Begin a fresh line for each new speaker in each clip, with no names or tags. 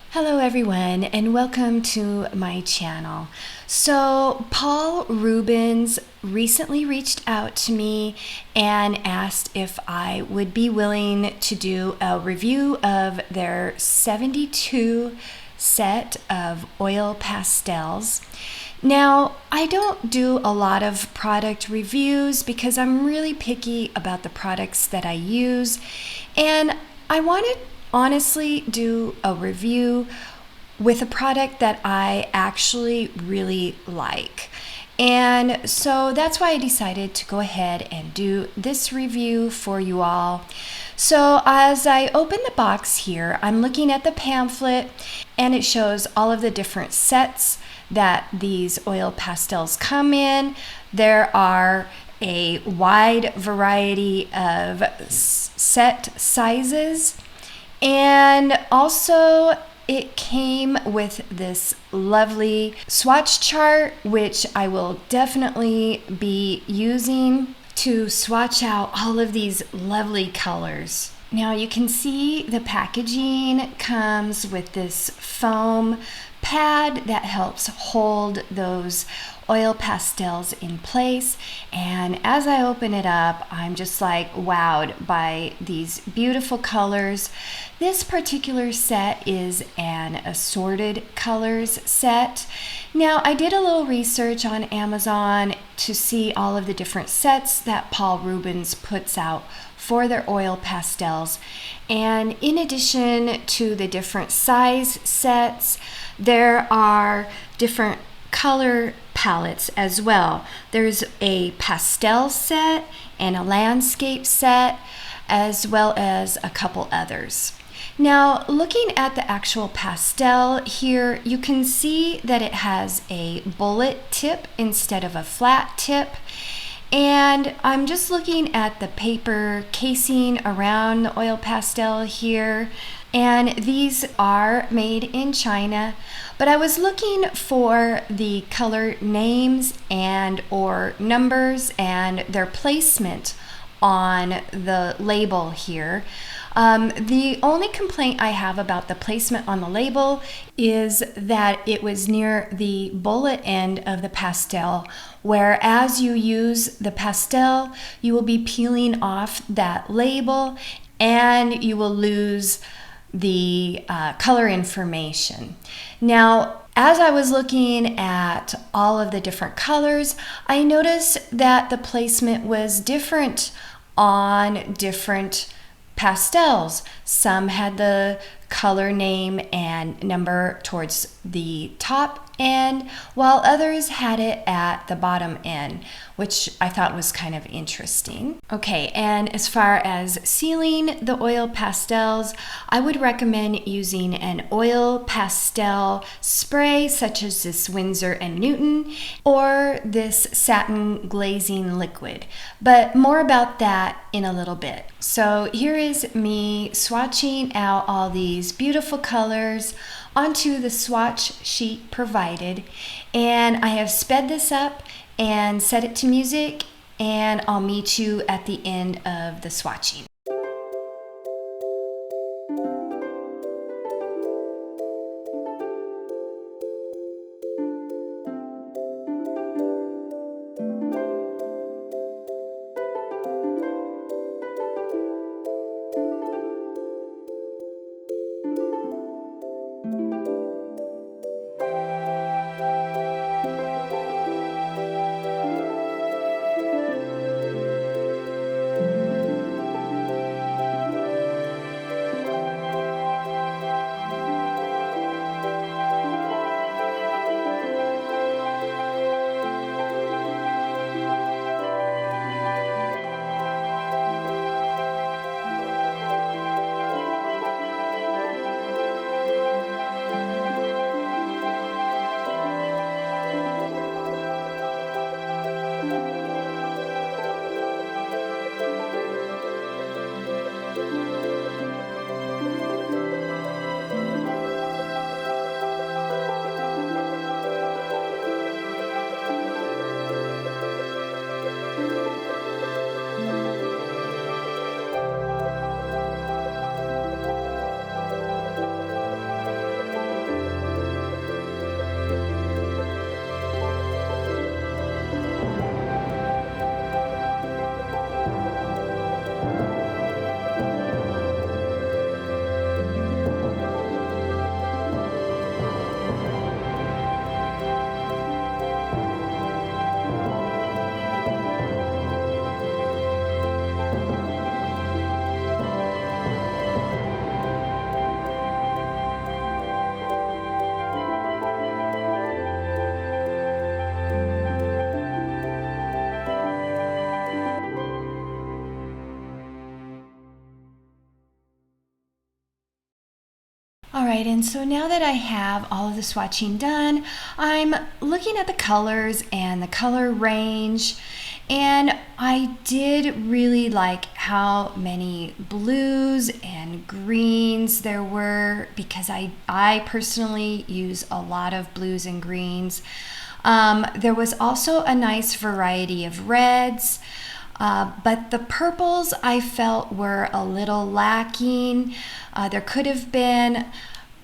Hello everyone and welcome to my channel. So Paul Rubens recently reached out to me and asked if I would be willing to do a review of their 72 set of oil pastels. Now, I don't do a lot of product reviews because I'm really picky about the products that I use, and I want to honestly do a review with a product that I actually really like. And so that's why I decided to go ahead and do this review for you all. So as I open the box here, I'm looking at the pamphlet and it shows all of the different sets that these oil pastels come in. There are a wide variety of set sizes, and also it came with this lovely swatch chart, which I will definitely be using to swatch out all of these lovely colors. Now you can see the packaging comes with this foam pad that helps hold those oil pastels in place, and as I open it up, I'm just like wowed by these beautiful colors. This particular set is an assorted colors set. Now I did a little research on Amazon to see all of the different sets that Paul Rubens puts out for their oil pastels, and in addition to the different size sets, there are different color palettes as well. There's a pastel set and a landscape set, as well as a couple others. Now, looking at the actual pastel here, you can see that it has a bullet tip instead of a flat tip. And I'm just looking at the paper casing around the oil pastel here, and these are made in China, but I was looking for the color names and or numbers and their placement on the label here. The only complaint I have about the placement on the label is that it was near the bullet end of the pastel, where as you use the pastel, you will be peeling off that label and you will lose the color information. Now, as I was looking at all of the different colors, I noticed that the placement was different on different pastels. Some had the color name and number towards the top end, while others had it at the bottom end, which I thought was kind of interesting. Okay, and as far as sealing the oil pastels, I would recommend using an oil pastel spray such as this Winsor & Newton or this satin glazing liquid, but more about that in a little bit. So here is me swatching out all these beautiful colors onto the swatch sheet provided, and I have sped this up and set it to music, and I'll meet you at the end of the swatching. All right, and so now that I have all of the swatching done, I'm looking at the colors and the color range, and I did really like how many blues and greens there were because I personally use a lot of blues and greens. There was also a nice variety of reds. But the purples I felt were a little lacking. There could have been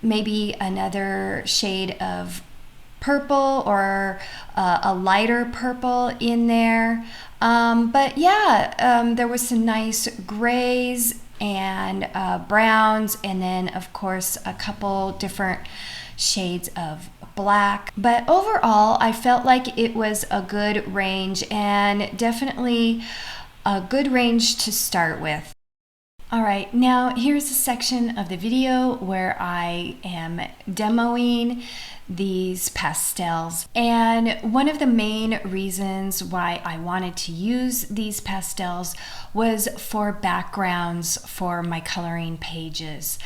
maybe another shade of purple or a lighter purple in there. But yeah, there was some nice grays and browns, and then of course a couple different shades of black. But overall, I felt like it was a good range and definitely a good range to start with. All right, now here's a section of the video where I am demoing these pastels. And one of the main reasons why I wanted to use these pastels was for backgrounds for my coloring pages.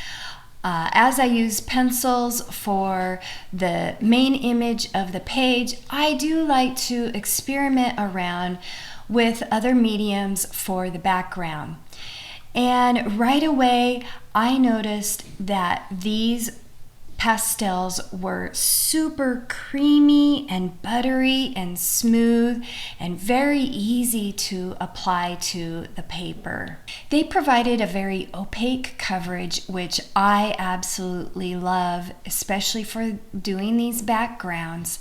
As I use pencils for the main image of the page, I do like to experiment around with other mediums for the background. And right away, I noticed that these pastels were super creamy and buttery and smooth and very easy to apply to the paper. They provided a very opaque coverage, which I absolutely love, especially for doing these backgrounds.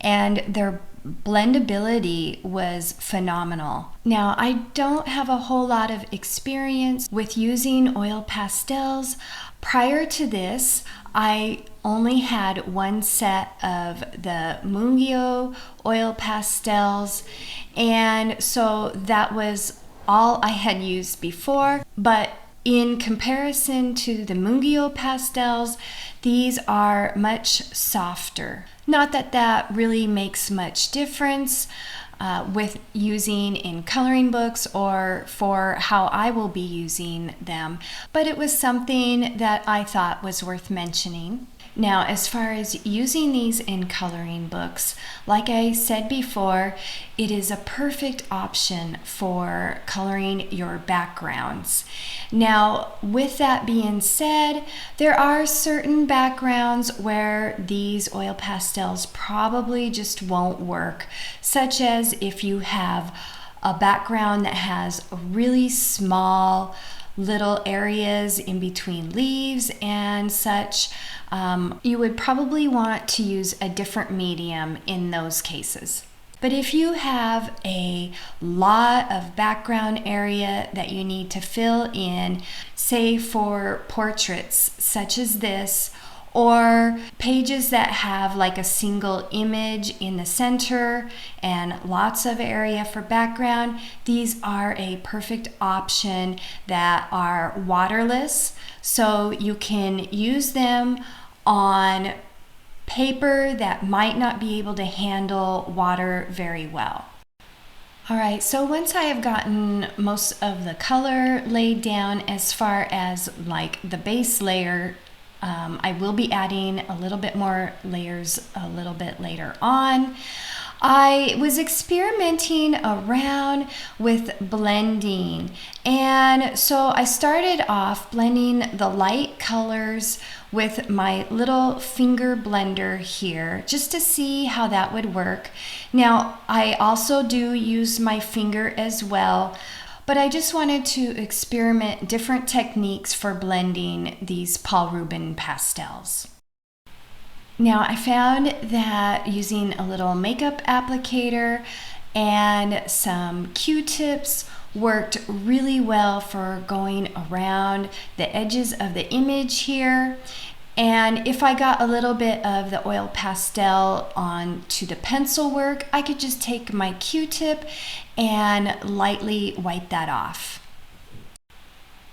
And their blendability was phenomenal. Now, I don't have a whole lot of experience with using oil pastels. Prior to this, I only had one set of the Mungyo oil pastels, and so that was all I had used before. But in comparison to the Mungyo pastels, these are much softer. Not that that really makes much difference with using in coloring books or for how I will be using them, but it was something that I thought was worth mentioning. Now, as far as using these in coloring books, like I said before, it is a perfect option for coloring your backgrounds. Now, with that being said, there are certain backgrounds where these oil pastels probably just won't work, such as if you have a background that has really small little areas in between leaves and such. You would probably want to use a different medium in those cases. But if you have a lot of background area that you need to fill in, say for portraits such as this, or pages that have like a single image in the center and lots of area for background, these are a perfect option that are waterless, so you can use them on paper that might not be able to handle water very well. All right, so once I have gotten most of the color laid down as far as like the base layer, I will be adding a little bit more layers a little bit later on. I was experimenting around with blending, and so I started off blending the light colors with my little finger blender here just to see how that would work. Now, I also do use my finger as well, but I just wanted to experiment different techniques for blending these Paul Rubens pastels. Now, I found that using a little makeup applicator and some Q-tips worked really well for going around the edges of the image here. And if I got a little bit of the oil pastel onto the pencil work, I could just take my Q-tip and lightly wipe that off.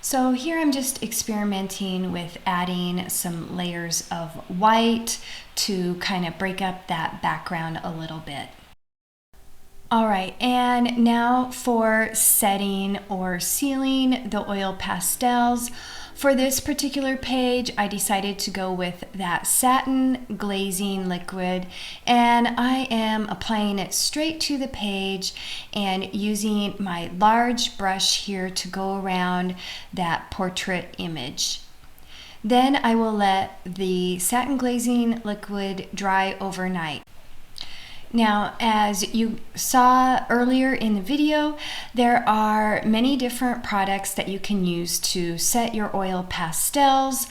So here I'm just experimenting with adding some layers of white to kind of break up that background a little bit. All right, and now for setting or sealing the oil pastels. For this particular page, I decided to go with that satin glazing liquid, and I am applying it straight to the page and using my large brush here to go around that portrait image. Then I will let the satin glazing liquid dry overnight. Now, as you saw earlier in the video, there are many different products that you can use to set your oil pastels.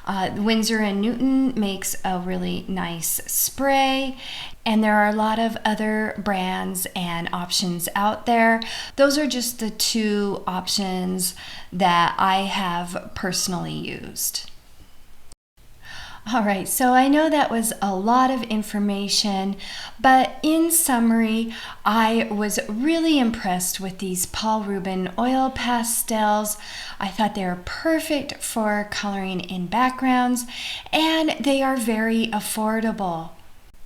Winsor & Newton makes a really nice spray, and there are a lot of other brands and options out there. Those are just the two options that I have personally used. All right, so I know that was a lot of information, but in summary, I was really impressed with these Paul Rubens oil pastels. I thought they were perfect for coloring in backgrounds, and they are very affordable.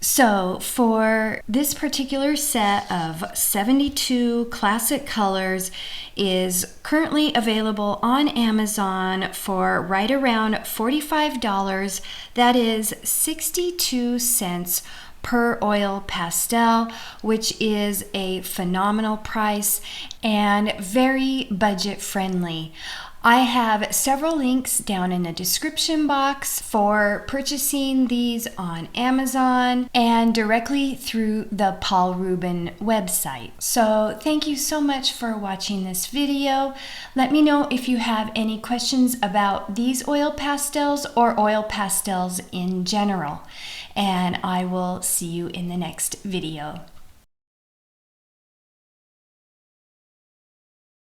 So for this particular set of 72 classic colors is currently available on Amazon for right around $45. That is 62 cents per oil pastel, which is a phenomenal price and very budget friendly. I have several links down in the description box for purchasing these on Amazon and directly through the Paul Rubens website. So thank you so much for watching this video. Let me know if you have any questions about these oil pastels or oil pastels in general. And I will see you in the next video.